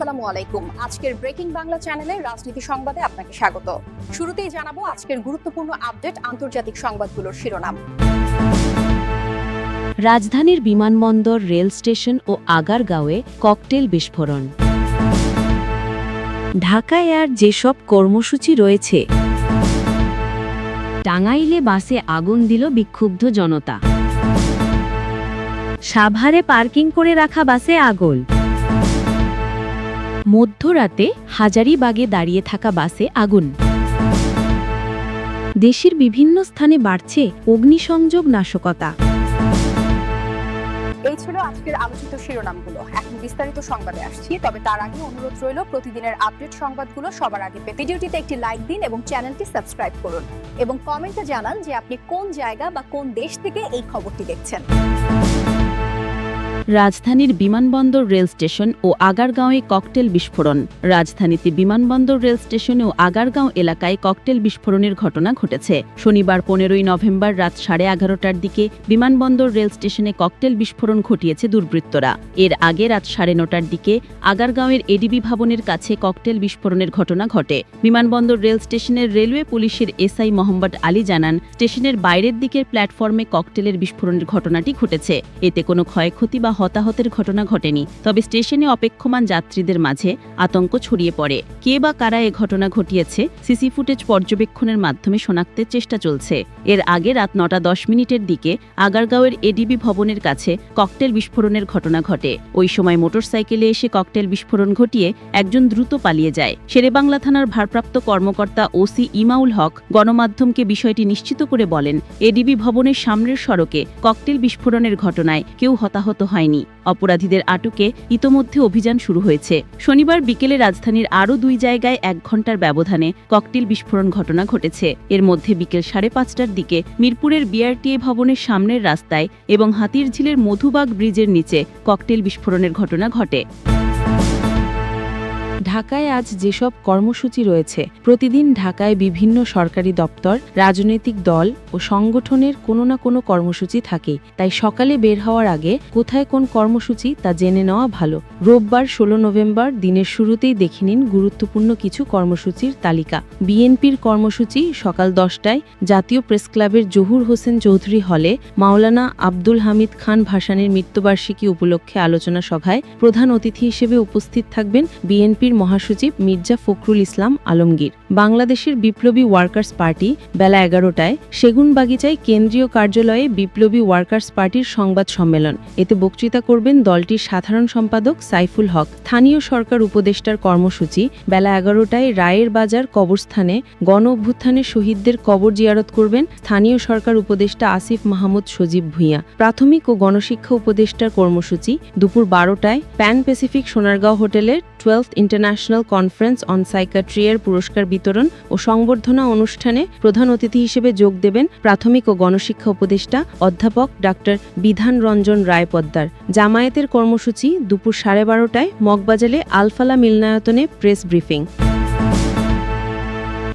আসসালামু আলাইকুম। আজকের ব্রেকিং বাংলা চ্যানেলে রাজনীতি সংবাদে আপনাকে স্বাগত। শুরুতেই জানাবো আজকের গুরুত্বপূর্ণ আপডেট আন্তর্জাতিক সংবাদগুলোর শিরোনাম। রাজধানীর বিমানবন্দর, রেল স্টেশন ও আগারগাঁওয়ে ককটেল বিস্ফোরণ। ঢাকায় আর যেসব কর্মসূচি রয়েছে। টাঙ্গাইলে বাসে আগুন দিল বিক্ষুব্ধ জনতা। সাভারে পার্কিং করে রাখা বাসে আগুন। মধ্যরাতে হাজারীবাগে দাঁড়িয়ে থাকা বাসে আগুন। দেশের বিভিন্ন স্থানে বাড়ছে অগ্নিসংযোগ নাশকতা। এই ছিল আজকের আলোচিত শিরোনামগুলো। এখন বিস্তারিত সংবাদে আসছি, তবে তার আগে অনুরোধ রইল প্রতিদিনের আপডেট সংবাদগুলো সবার আগে পেতে ভিডিওটিতে একটি লাইক দিন এবং চ্যানেলটি সাবস্ক্রাইব করুন এবং কমেন্টে জানান যে আপনি কোন জায়গা বা কোন দেশ থেকে এই খবরটি দেখছেন। রাজধানীর বিমানবন্দর, রেল স্টেশন ও আগারগাঁওয়ে ককটেল বিস্ফোরণ। রাজধানীতে বিমানবন্দর, রেল স্টেশন ও আগারগাঁও এলাকায় ককটেল বিস্ফোরণের ঘটনা ঘটেছে। শনিবার 15ই নভেম্বর রাত 11:30টার দিকে বিমানবন্দর, রেল স্টেশনে ককটেল বিস্ফোরণ ঘটিয়েছে দুর্বৃত্তরা। এর আগে রাত 9:30টার দিকে আগারগাঁওয়ের এডিবি ভবনের কাছে ককটেল বিস্ফোরণের ঘটনা ঘটে। বিমানবন্দর, রেল স্টেশনের রেলওয়ে পুলিশের এসআই মোহাম্মদ আলী জানান, স্টেশনের বাইরের দিকের প্ল্যাটফর্মে ককটেলের বিস্ফোরণের ঘটনাটি ঘটেছে। এতে কোনো ক্ষয়ক্ষতি বা হতাহতের ঘটনা ঘটেনি, তবে স্টেশনে অপেক্ষমান যাত্রীদের মাঝে আতঙ্ক ছড়িয়ে পড়ে। কে বা কারা এ ঘটনা ঘটিয়েছে সিসি ফুটেজ পর্যবেক্ষণের মাধ্যমে শনাক্তের চেষ্টা চলছে। এর আগে রাত 9:10 দিকে আগারগাঁওয়ের এডিবি ভবনের কাছে ককটেল বিস্ফোরণের ঘটনা ঘটে। ওই সময় মোটরসাইকেলে এসে ককটেল বিস্ফোরণ ঘটিয়ে একজন দ্রুত পালিয়ে যায়। শেরেবাংলা থানার ভারপ্রাপ্ত কর্মকর্তা ওসি ইমাউল হক গণমাধ্যমকে বিষয়টি নিশ্চিত করে বলেন, এডিবি ভবনের সামনের সড়কে ককটেল বিস্ফোরণের ঘটনায় কেউ হতাহত হয়নি। অপরাধীদের আটকে ইতোমধ্যে অভিযান শুরু হয়েছে। শনিবার বিকেলে রাজধানীর আরও 2 জায়গায় 1 ঘণ্টার ব্যবধানে ককটেল বিস্ফোরণ ঘটনা ঘটেছে। এর মধ্যে বিকেল 5:30টার দিকে মিরপুরের বিআরটিএ ভবনের সামনের রাস্তায় এবং হাতিরঝিলের মধুবাগ ব্রিজের নিচে ককটেল বিস্ফোরণের ঘটনা ঘটে। ঢাকায় আজ যেসব কর্মসূচি রয়েছে। প্রতিদিন ঢাকায় বিভিন্ন সরকারি দপ্তর, রাজনৈতিক দল ও সংগঠনের কোনো না কোনো কর্মসূচি থাকে। তাই সকালে বের হওয়ার আগে কোথায় কোন কর্মসূচি তা জেনে নেওয়া ভালো। রোববার 16 নভেম্বর দিনের শুরুতেই দেখে নিন গুরুত্বপূর্ণ কিছু কর্মসূচির তালিকা। বিএনপির কর্মসূচি সকাল 10টায় জাতীয় প্রেসক্লাবের জহুর হোসেন চৌধুরী হলে মাওলানা আব্দুল হামিদ খান ভাসানীর মৃত্যুবার্ষিকী উপলক্ষে আলোচনা সভায় প্রধান অতিথি হিসেবে উপস্থিত থাকবেন বিএনপির মহাসচিব মির্জা ফখরুল ইসলাম আলমগীর। বাংলাদেশের বিপ্লবী ওয়ার্কার্স পার্টি বেলা 11টায় সেগুনবাগিচায় কেন্দ্রীয় কার্যালয়ে বিপ্লবী ওয়ার্কার্স পার্টির সংবাদ সম্মেলন। এতে বক্তৃতা করবেন দলটির সাধারণ সম্পাদক সাইফুল হক। স্থানীয় সরকার উপদেষ্টার কর্মসূচি বেলা 11টায় রায়ের বাজার কবরস্থানে গণ অভ্যুত্থানের শহীদদের কবর জিয়ারত করবেন স্থানীয় সরকার উপদেষ্টা আসিফ মাহমুদ সজীব ভূঁইয়া। প্রাথমিক ও গণশিক্ষা উপদেষ্টার কর্মসূচি দুপুর 12টায় প্যান প্যাসিফিক সোনারগাঁও হোটেলের 12th international conference on psychiatry এর পুরস্কার বিতরণ ও সংবর্ধনা অনুষ্ঠানে প্রধান অতিথি হিসেবে যোগ দেবেন প্রাথমিক ও গণশিক্ষা উপদেষ্টা অধ্যাপক ডাক্তার বিধান রঞ্জন রায় পদ্মার। জামায়াতের কর্মসূচি দুপুর 12:30টায় মগবাজারে আলফালা মিলনায়তনে প্রেস ব্রিফিং।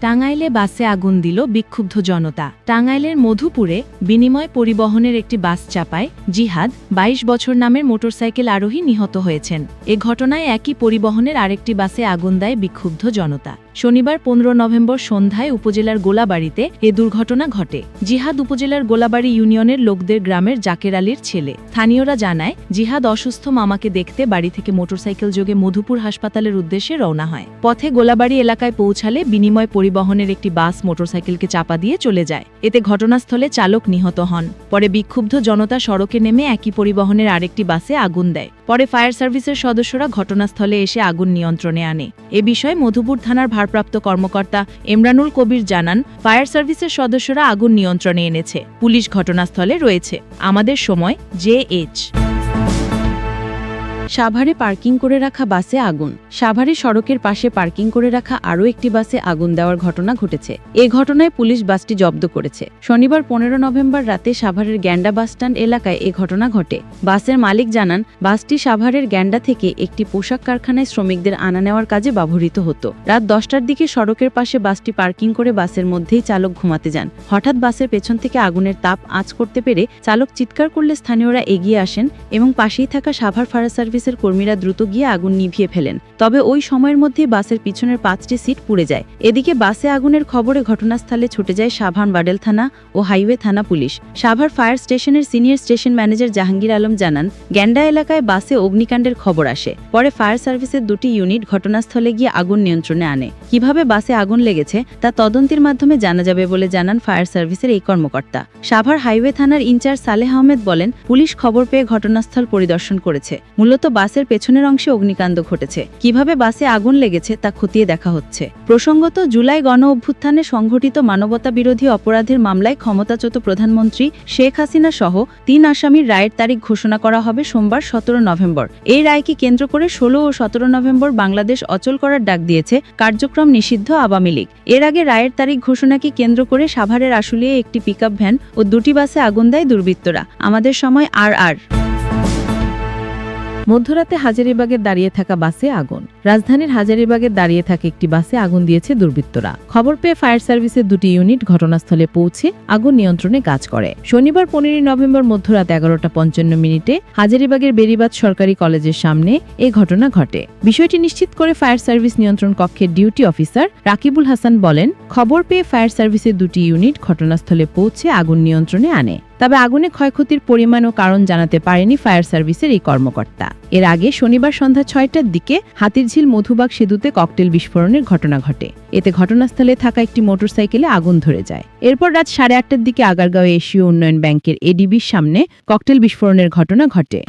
টাঙ্গাইলে বাসে আগুন দিল বিক্ষুব্ধ জনতা। টাঙ্গাইলের মধুপুরে বিনিময় পরিবহনের একটি বাস চাপায় জিহাদ 22 বছর নামের মোটরসাইকেল আরোহী নিহত হয়েছেন। এ ঘটনায় একই পরিবহনের আরেকটি বাসে আগুন দেয় বিক্ষুব্ধ জনতা। শনিবার 15 নভেম্বর সন্ধ্যায় উপজেলার গোলাবাড়িতে এ দুর্ঘটনা ঘটে। জিহাদ উপজেলার গোলাবাড়ি ইউনিয়নের লোকদের গ্রামের জাকের আলীর ছেলে। স্থানীয়রা জানায়, জিহাদ অসুস্থ মামাকে দেখতে বাড়ি থেকে মোটরসাইকেল যোগে মধুপুর হাসপাতালের উদ্দেশ্যে রওনা হয়। পথে গোলাবাড়ি এলাকায় পৌঁছালে বিনিময় পরিবহনের একটি বাস মোটরসাইকেলকে চাপা দিয়ে চলে যায়। এতে ঘটনাস্থলে চালক নিহত হন। পরে বিক্ষুব্ধ জনতা সড়কে নেমে একই পরিবহনের আরেকটি বাসে আগুন দেয়। পরে ফায়ার সার্ভিসের সদস্যরা ঘটনাস্থলে এসে আগুন নিয়ন্ত্রণে আনে। এ বিষয়ে মধুপুর থানার ভারপ্রাপ্ত কর্মকর্তা এমরানুল কবির জানান, ফায়ার সার্ভিসের সদস্যরা আগুন নিয়ন্ত্রণে এনেছে। পুলিশ ঘটনাস্থলে রয়েছে। আমাদের সময় JH। সাভারে পার্কিং করে রাখা বাসে আগুন। সাভারে সড়কের পাশে পার্কিং করে রাখা আরও একটি বাসে আগুন দেওয়ার ঘটনা ঘটেছে। এ ঘটনায় পুলিশ বাসটি জব্দ করেছে। শনিবার 15 নভেম্বর রাতে সাভারের গ্যান্ডা বাসস্ট্যান্ড এলাকায় এ ঘটনা ঘটে। বাসের মালিক জানান, বাসটি সাভারের গ্যান্ডা থেকে একটি পোশাক কারখানায় শ্রমিকদের আনা নেওয়ার কাজে ব্যবহৃত হতো। রাত 10টার দিকে সড়কের পাশে বাসটি পার্কিং করে বাসের মধ্যেই চালক ঘুমাতে যান। হঠাৎ বাসের পেছন থেকে আগুনের তাপ আঁচ করতে পেরে চালক চিৎকার করলে স্থানীয়রা এগিয়ে আসেন এবং পাশেই থাকা সাভার ফায়ার সার্ভিস সার্ভিসের কর্মীরা দ্রুত গিয়ে আগুন নিভিয়ে ফেলেন। তবে ওই সময়ের মধ্যেই বাসের পিছনের 5টি সিট পুড়ে যায়। এদিকে বাসে আগুনের খবরে ঘটনাস্থলে ছুটে যায় সাভার মডেল থানা ও হাইওয়ে থানা পুলিশ। সাভার ফায়ার স্টেশনের senior station manager Jahangir Alam জানান, গ্যান্ডা এলাকায় বাসে অগ্নিকাণ্ডের খবর আসে। পরে ফায়ার সার্ভিসের 2টি ইউনিট ঘটনাস্থলে গিয়ে আগুন নিয়ন্ত্রণে আনে। কিভাবে বাসে আগুন লেগেছে তা তদন্তের মাধ্যমে জানা যাবে বলে জানান ফায়ার সার্ভিসের এই কর্মকর্তা। সাভার হাইওয়ে থানার ইনচার্জ সালেহ আহমেদ বলেন, পুলিশ খবর পেয়ে ঘটনাস্থল পরিদর্শন করেছে। মূলত বাসের পেছনের অংশে অগ্নিকাণ্ড ঘটেছে। কিভাবে বাসে আগুন লেগেছে তা খতিয়ে দেখা হচ্ছে। প্রসঙ্গত, জুলাই গণ অভ্যুত্থানে সংঘটিত মানবতা বিরোধী অপরাধের মামলায় ক্ষমতাচ্যুত প্রধানমন্ত্রী শেখ হাসিনা সহ 3 আসামির রায়ের তারিখ ঘোষণা করা হবে সোমবার 17 নভেম্বর। এই রায়কে কেন্দ্র করে 16 ও 17 নভেম্বর বাংলাদেশ অচল করার ডাক দিয়েছে কার্যক্রম নিষিদ্ধ আওয়ামী লীগ। এর আগে রায়ের তারিখ ঘোষণাকে কেন্দ্র করে সাভারের আশুলিয়ায় একটি পিকআপ ভ্যান ও 2টি বাসে আগুন দেয় দুর্বৃত্তরা। আমাদের সময় আর মধ্যরাতে হাজারীবাগে দাঁড়িয়ে থাকা বাসে আগুন। রাজধানীর হাজারীবাগে দাঁড়িয়ে থাকা একটি বাসে আগুন দিয়েছে দুর্বৃত্তরা। খবর পেয়ে ফায়ার সার্ভিসের 2টি ইউনিট ঘটনাস্থলে পৌঁছে আগুন নিয়ন্ত্রণে কাজ করে। শনিবার 15 নভেম্বর মধ্যরাত 11:55 হাজারীবাগের বেরিবাদ সরকারি কলেজের সামনে এ ঘটনা ঘটে। বিষয়টি নিশ্চিত করে ফায়ার সার্ভিস নিয়ন্ত্রণ কক্ষের ডিউটি অফিসার রাকিবুল হাসান বলেন, খবর পেয়ে ফায়ার সার্ভিসের 2টি ইউনিট ঘটনাস্থলে পৌঁছে আগুন নিয়ন্ত্রণে আনে। তবে আগুনে ক্ষয়ক্ষতির পরিমাণ ও কারণ জানাতে পারেনি ফায়ার সার্ভিসের এই কর্মকর্তা। এর আগে শনিবার সন্ধ্যা 6টার দিকে হাতিরঝিল মধুবাগ সেতুতে ককটেল বিস্ফোরণের ঘটনা ঘটে। এতে ঘটনাস্থলে থাকা একটি মোটরসাইকেলে আগুন ধরে যায়। এরপর রাত 8:30টার দিকে আগারগাঁও এশীয় উন্নয়ন ব্যাংকের এডিবির সামনে ককটেল বিস্ফোরণের ঘটনা ঘটে।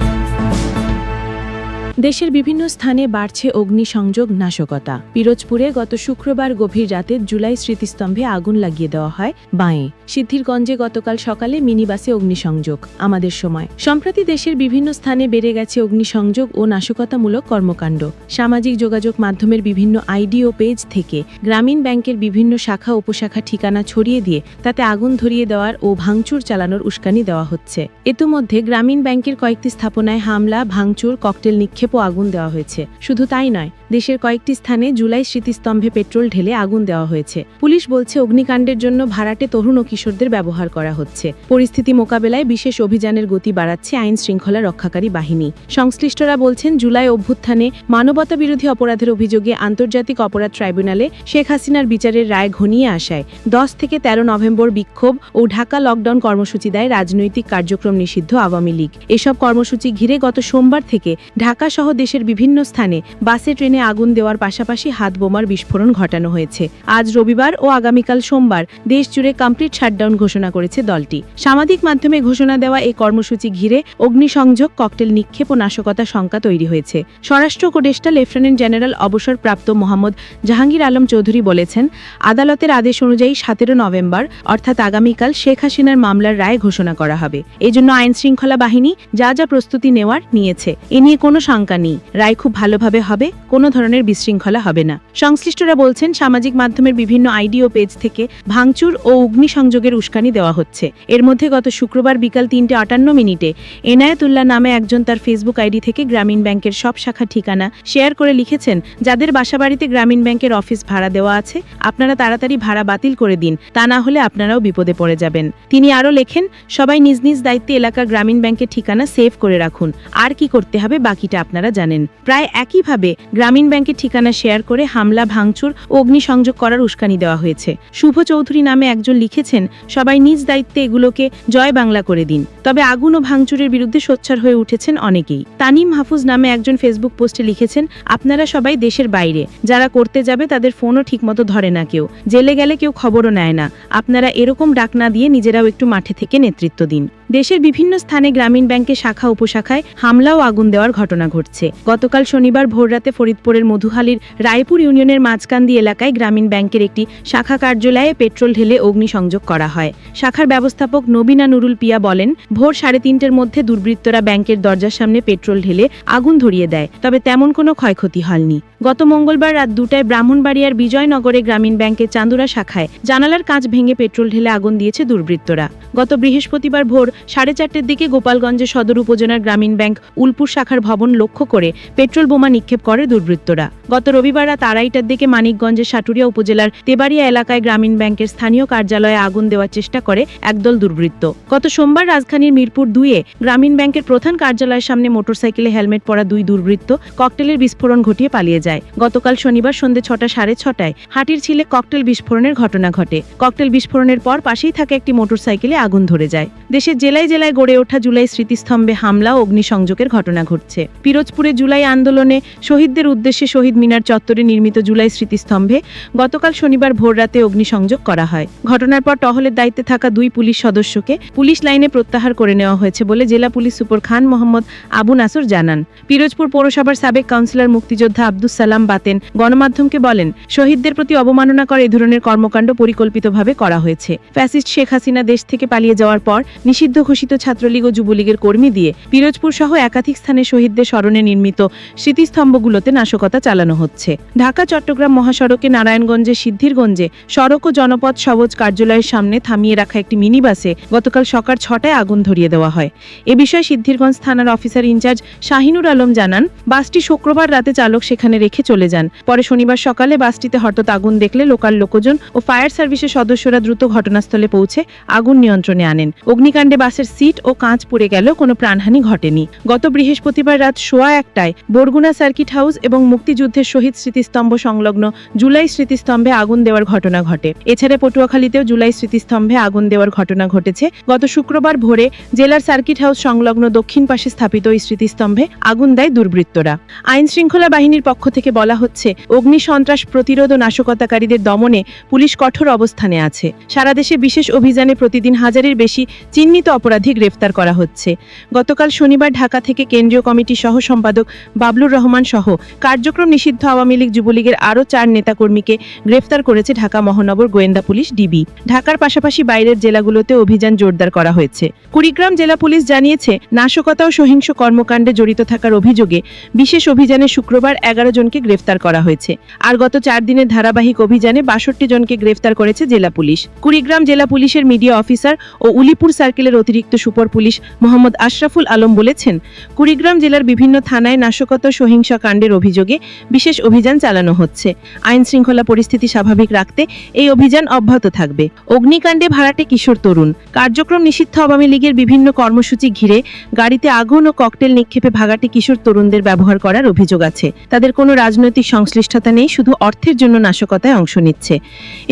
দেশের বিভিন্ন স্থানে বাড়ছে অগ্নিসংযোগ নাশকতা। পিরোজপুরে গত শুক্রবার গভীর রাতে জুলাই স্মৃতিস্তম্ভে আগুন লাগিয়ে দেওয়া হয় বাঁয়ে। সিদ্ধিরগঞ্জে গতকাল সকালে মিনিবাসে অগ্নিসংযোগ। আমাদের সময় সম্প্রতি দেশের বিভিন্ন স্থানে বেড়ে গেছে অগ্নিসংযোগ ও নাশকতামূলক কর্মকাণ্ড। সামাজিক যোগাযোগ মাধ্যমের বিভিন্ন আইডি ও পেজ থেকে গ্রামীণ ব্যাংকের বিভিন্ন শাখা উপশাখা ঠিকানা ছড়িয়ে দিয়ে তাতে আগুন ধরিয়ে দেওয়ার ও ভাঙচুর চালানোর উস্কানি দেওয়া হচ্ছে। ইতিমধ্যে গ্রামীণ ব্যাংকের কয়েকটি স্থাপনায় হামলা, ভাঙচুর, ককটেল নিক্ষেপ ও আগুন দেওয়া হয়েছে। শুধু তাই নয়, দেশের কয়েকটি স্থানে জুলাই স্মৃতিস্তম্ভে পেট্রোল ঢেলে আগুন দেওয়া হয়েছে। পুলিশ বলছে, অগ্নিকাণ্ডের জন্য ভাড়াটে তরুণ ও কিশোরদের ব্যবহার করা হচ্ছে। পরিস্থিতি মোকাবেলায় বিশেষ অভিযানের গতি বাড়াচ্ছে আইন শৃঙ্খলা রক্ষাকারী বাহিনী। সংশ্লিষ্টরা বলছেন, জুলাই অভ্যুত্থানে মানবতা বিরোধী অপরাধের অভিযোগে আন্তর্জাতিক অপরাধ ট্রাইব্যুনালে শেখ হাসিনার বিচারের রায় ঘনিয়ে আসায় 10 থেকে 13 নভেম্বর বিক্ষোভ ও ঢাকা লকডাউন কর্মসূচি দেয় রাজনৈতিক কার্যক্রম নিষিদ্ধ আওয়ামী লীগ। এসব কর্মসূচি ঘিরে গত সোমবার থেকে ঢাকা সহ দেশের বিভিন্ন স্থানে বাসে, ট্রেনে আগুন দেওয়ার পাশাপাশি হাত বোমার বিস্ফোরণ ঘটানো হয়েছে। আজ রবিবার ও আগামীকাল সোমবার দেশ জুড়ে কমপ্লিট শাটডাউন ঘোষণা করেছে দলটি। সামাজিক মাধ্যমে ঘোষণা দেওয়া এই কর্মসূচি ঘিরে অগ্নিসংযোগ, ককটেল নিক্ষেপ ও নাশকতা শঙ্কা তৈরি হয়েছে। স্বরাষ্ট্র উপদেষ্টা লেফটেন্যান্ট জেনারেল অবসরপ্রাপ্ত মোহাম্মদ জাহাঙ্গীর আলম চৌধুরী বলেছেন, আদালতের আদেশ অনুযায়ী 17 নভেম্বর অর্থাৎ আগামীকাল শেখ হাসিনার মামলার রায় ঘোষণা করা হবে। এজন্য আইন শৃঙ্খলা বাহিনী যা যা প্রস্তুতি নেওয়ার নিয়েছে। এ নিয়ে কোনো শঙ্কা নেই। রায় খুব ভালোভাবে হবে, কোনো ধরনের বিশৃঙ্খলা হবে না। সংশ্লিষ্টরা বলছেন, সামাজিক মাধ্যমের বিভিন্ন আইডি ও পেজ থেকে ভাঙচুর ও অগ্নিসংযোগের উস্কানি দেওয়া হচ্ছে। এর মধ্যে গত শুক্রবার বিকাল 3:58 এনায়েতুল্লাহ নামে একজন তার ফেসবুক আইডি থেকে গ্রামীণ ব্যাংকের সব শাখা ঠিকানা শেয়ার করে লিখেছেন, যাদের বাসাবাড়িতে গ্রামীণ ব্যাংকের অফিস ভাড়া দেওয়া আছে, আপনারা তাড়াতাড়ি ভাড়া বাতিল করে দিন, তা না হলে আপনারাও বিপদে পড়ে যাবেন। তিনি আরও লেখেন, সবাই নিজ নিজ দায়িত্বে এলাকার গ্রামীণ ব্যাংকের ঠিকানা সেভ করে রাখুন। আর কি করতে হবে বাকিটা আপনারা জানেন। প্রায় একইভাবে গ্রামীণ ব্যাংকের ঠিকানা শেয়ার করে হামলা, ভাঙচুর ও অগ্নিসংযোগ করার উস্কানি দেওয়া হয়েছে। শুভ চৌধুরী নামে একজন লিখেছেন, সবাই নিজ দায়িত্বে এগুলোকে জয় বাংলা করে দিন। তবে আগুন ও ভাঙচুরের বিরুদ্ধে সোচ্চার হয়ে উঠেছেন অনেকেই। তানিম মাহফুজ নামে একজন ফেসবুক পোস্টে লিখেছেন, আপনারা সবাই দেশের বাইরে, যারা করতে যাবে তাদের ফোনও ঠিকমতো ধরে না কেউ, জেলে গেলে কেউ খবরও নেয় না। আপনারা এরকম ডাক না দিয়ে নিজেরাও একটু মাঠে থেকে নেতৃত্ব দিন। দেশের বিভিন্ন স্থানে গ্রামীণ ব্যাংকের শাখা উপশাখায় হামলা ও আগুন দেওয়ার ঘটনা ঘটছে। গতকাল শনিবার ভোররাতে ফরিদপুরের মধুহালির রায়পুর ইউনিয়নের মাঝকান্দি এলাকায় গ্রামীণ ব্যাংকের একটি শাখা কার্যালয়ে পেট্রোল ঢেলে অগ্নিসংযোগ করা হয়। শাখার ব্যবস্থাপক নবীনা নুরুল পিয়া বলেন, ভোর 3:30টার মধ্যে দুর্বৃত্তরা ব্যাংকের দরজার সামনে পেট্রোল ঢেলে আগুন ধরিয়ে দেয়, তবে তেমন কোনো ক্ষয়ক্ষতি হয়নি। গত মঙ্গলবার রাত 2টায় ব্রাহ্মণবাড়িয়ার বিজয়নগরে গ্রামীণ ব্যাংকের চান্দুরা শাখায় জানালার কাঁচ ভেঙে পেট্রোল ঢেলে আগুন দিয়েছে দুর্বৃত্তরা। গত বৃহস্পতিবার ভোর 4:30 দিকে গোপালগঞ্জের সদর উপজেলার গ্রামীণ ব্যাংক উলপুর শাখার ভবন লক্ষ্য করে পেট্রোল বোমা নিক্ষেপ করে দুর্বৃত্তরা। গত রবিবার রাত 2:30টার দিকে মানিকগঞ্জের সাটুরিয়া উপজেলার তেবাড়িয়া এলাকায় গ্রামীণ ব্যাংকের স্থানীয় কার্যালয়ে আগুন দেওয়ার চেষ্টা করে একদল দুর্বৃত্ত। গত সোমবার রাজধানীর মিরপুর 2-এ গ্রামীণ ব্যাংকের প্রধান কার্যালয়ের সামনে মোটরসাইকেলে হেলমেট পরা 2 দুর্বৃত্ত ককটেলের বিস্ফোরণ ঘটিয়ে পালিয়ে যায়। গতকাল শনিবার সন্ধ্যে 6:30 হাটির ছিলে ককটেল বিস্ফোরণের ঘটনা ঘটে। ককটেল বিস্ফোরণের পর পাশেই থাকা একটি মোটরসাইকেলে আগুন ধরে যায়। দেশের জেলায় জেলায় গড়ে ওঠা জুলাই স্মৃতিস্তম্ভে হামলা ও অগ্নিসংযোগের ঘটনা ঘটছে। পিরোজপুরে জুলাই আন্দোলনে শহীদদের উদ্দেশ্যে শহীদ মিনার চত্বরে নির্মিত জুলাই স্মৃতিস্তম্ভে গতকাল শনিবার ভোররাতে অগ্নিসংযোগ করা হয়। ঘটনার পর টহলের দায়িত্বে থাকা 2 পুলিশ সদস্যকে পুলিশ লাইনে প্রত্যাহার করে নেওয়া হয়েছে বলে জেলা পুলিশ সুপার খান মোহাম্মদ আবু নাসর জানান। পিরোজপুর পৌরসভার সাবেক কাউন্সিলর মুক্তিযোদ্ধা আব্দুস সালাম বাতেন গণমাধ্যমকে বলেন, শহীদদের প্রতি অবমাননা করে এ ধরনের কর্মকাণ্ড পরিকল্পিতভাবে করা হয়েছে। ফ্যাসিস্ট শেখ হাসিনা দেশ থেকে পালিয়ে যাওয়ার পর নিষিদ্ধ ঘোষিত ছাত্রলীগ ও যুবলীগের কর্মী দিয়ে পিরোজপুর সহ একাধিক স্থানে শহীদদের স্মরণে নির্মিত স্মৃতিস্তম্ভগুলোতে নাশকতা চালানো হচ্ছে। ঢাকা চট্টগ্রাম মহাসড়কে নারায়ণগঞ্জের সিদ্ধিরগঞ্জে সড়ক ও জনপথ সবুজ কার্যালয়ের সামনে থামিয়ে রাখা একটি মিনি বাসে গতকাল সকাল 6টায় আগুন ধরিয়ে দেওয়া হয়। এ বিষয়ে সিদ্ধিরগঞ্জ থানার অফিসার ইনচার্জ শাহিনুর আলম জানান, বাসটি শুক্রবার রাতে চালক সেখানে রেখে চলে যান। পরে শনিবার সকালে বাসটিতে হঠাৎ আগুন দেখলে লোকাল লোকজন ও ফায়ার সার্ভিসের সদস্যরা দ্রুত ঘটনাস্থলে পৌঁছে আগুন নিয়ন্ত্রণে আনেন। অগ্নিকাণ্ডে বাসের সিট ও কাঁচ পুড়ে গেল, কোনো প্রাণহানি ঘটেনি। গত বৃহস্পতিবার রাত 1:15টায় বরগুনা সার্কিট হাউস এবং মুক্তিযুদ্ধের শহীদ স্মৃতিস্তম্ভ সংলগ্ন জুলাই স্মৃতিস্তম্ভে আগুন দেওয়ার ঘটনা ঘটে। এছাড়া পটুয়াখালীতেও জুলাই স্মৃতিস্তম্ভে আগুন দেওয়ার ঘটনা ঘটেছে। গত শুক্রবার ভোরে জেলার সার্কিট হাউস সংলগ্ন দক্ষিণ পাশে স্থাপিত এই স্মৃতিস্তম্ভে আগুন দেয় দুর্বৃত্তরা। আইন শৃঙ্খলা বাহিনীর পক্ষ থেকে বলা হচ্ছে, অগ্নি সন্ত্রাস প্রতিরোধ ও নাশকতাকারীদের দমনে পুলিশ কঠোর অবস্থানে আছে। সারা দেশে বিশেষ অভিযানে প্রতিদিন 1000-এর বেশি চিহ্নিত অপরাধী গ্রেফতার করা হচ্ছে। গতকাল শনিবার ঢাকা থেকে কেন্দ্রীয় কমিটির সহ সম্পাদক বাবলুর রহমান সহ কার্যক্রম নিষিদ্ধ আওয়ামী লীগ যুবলীগের আরও 4 নেতাকর্মীকে গ্রেফতার করেছে ঢাকা মহানগর গোয়েন্দা পুলিশ ডিবি। ঢাকার পাশাপাশি বাইরের জেলাগুলোতে অভিযান জোরদার করা হয়েছে। কুড়িগ্রাম জেলা পুলিশ জানিয়েছে, নাশকতা ও সহিংস কর্মকাণ্ডে জড়িত থাকার অভিযোগে বিশেষ অভিযানে শুক্রবার 11 জনকে গ্রেফতার করা হয়েছে। আর গত 4 দিনের ধারাবাহিক অভিযানে 62 জনকে গ্রেফতার করেছে জেলা পুলিশ। কুড়িগ্রাম জেলা পুলিশের মিডিয়া অফিসার ও উলিপুর সার্কেলের অতিরিক্ত সুপার পুলিশ মোহাম্মদ আশরাফুল আলম বলেছেন, কুড়িগ্রাম জেলার বিভিন্ন থানায় নাশকতা ও সহিংসা কাণ্ডের অভিযোগে বিশেষ অভিযান চালানো হচ্ছে। আইন শৃঙ্খলা পরিস্থিতি স্বাভাবিক রাখতে এই অভিযান অব্যাহত থাকবে। অগ্নিকাণ্ডে ভাড়াটে কিশোর তরুণ। কার্যক্রম নিষিদ্ধ আওয়ামী লীগের বিভিন্ন কর্মসূচি ঘিরে গাড়িতে আগুন ও ককটেল নিক্ষেপে ভাড়াটে কিশোর তরুণদের ব্যবহার করার অভিযোগ আছে। তাদের কোনো রাজনৈতিক সংশ্লিষ্টতা নেই, শুধু অর্থের জন্য নাশকতায় অংশ নিচ্ছে।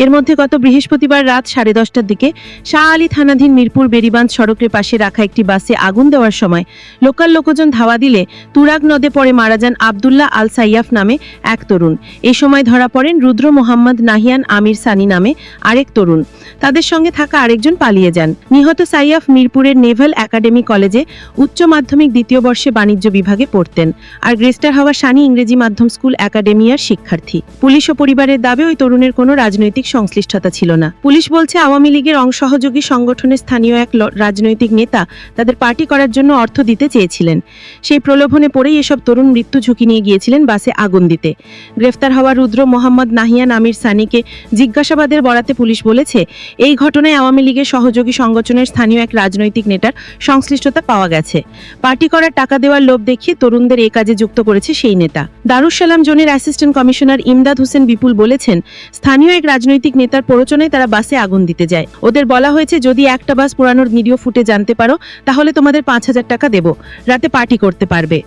এর মধ্যে গত বৃহস্পতিবার রাত 10:30টার দিকে শাহ আলী থানাধীন মিরপুর বেরিবাঁধ সড়কের পাশে রাখা একটি বাসে আগুন দেওয়ার সময় লোকাল লোকজন ধাওয়া দিলে তুরাগ নদে পড়ে মারা যান আব্দুল্লাহ আল সাইয়াফ নামে এক তরুণ। এই সময় ধরা পড়েন রুদ্র মোহাম্মদ নাহিয়ান আমির সানি নামে আরেক তরুণ। তাদের সঙ্গে থাকা আরেকজন পালিয়ে যান। নিহত সাইয়াফ মিরপুরের নেভাল একাডেমি কলেজে উচ্চ মাধ্যমিক 2য় বর্ষে বাণিজ্য বিভাগে পড়তেন, আর গ্রেফতার হওয়া সানি ইংরেজি মাধ্যম স্কুল একাডেমিয়ার শিক্ষার্থী। পুলিশ ও পরিবারের দাবি, ওই তরুণের কোনো রাজনৈতিক সংশ্লিষ্টতা ছিল না। পুলিশ বলছে, আওয়ামী লীগের অংশসহযোগী সংগঠনের স্থানীয় এক রাজনৈতিক নেতা তাদের পার্টি করার জন্য অর্থ দিতে চেয়েছিলেন। সেই প্রলোভনে পড়েই এসব তরুণ মৃত্যু ঝুঁকি নিয়ে গিয়েছিলেন বাসে আগুন দিতে। গ্রেফতার হওয়া রুদ্র মোহাম্মদ নাহিয়ান আমির সানিকে জিজ্ঞাসাবাদের বরাতে পুলিশ বলেছে, এই ঘটনায় আওয়ামী লীগের সহযোগী সংগঠনের স্থানীয় এক রাজনৈতিক নেতার সংশ্লিষ্টতা পাওয়া গেছে। পার্টি করার টাকা দেওয়ার লোভ দেখিয়ে তরুণদের এই কাজে যুক্ত করেছে সেই নেতা। দারুস সালাম জোনের অ্যাসিস্ট্যান্ট কমিশনার ইমদাদ হোসেন বিপুল বলেছেন, স্থানীয় এক রাজনৈতিক নেতার প্ররোচনায় তারা বাসে আগুন দিতে যায়। ওদের বলা হয়েছে, যদি একটা বাস পোড়ানোর ভিডিও ফুটে জানতে পারো তাহলে তোমাদের 5000 টাকা দেব, রাতে পার্টি করতে পারবে।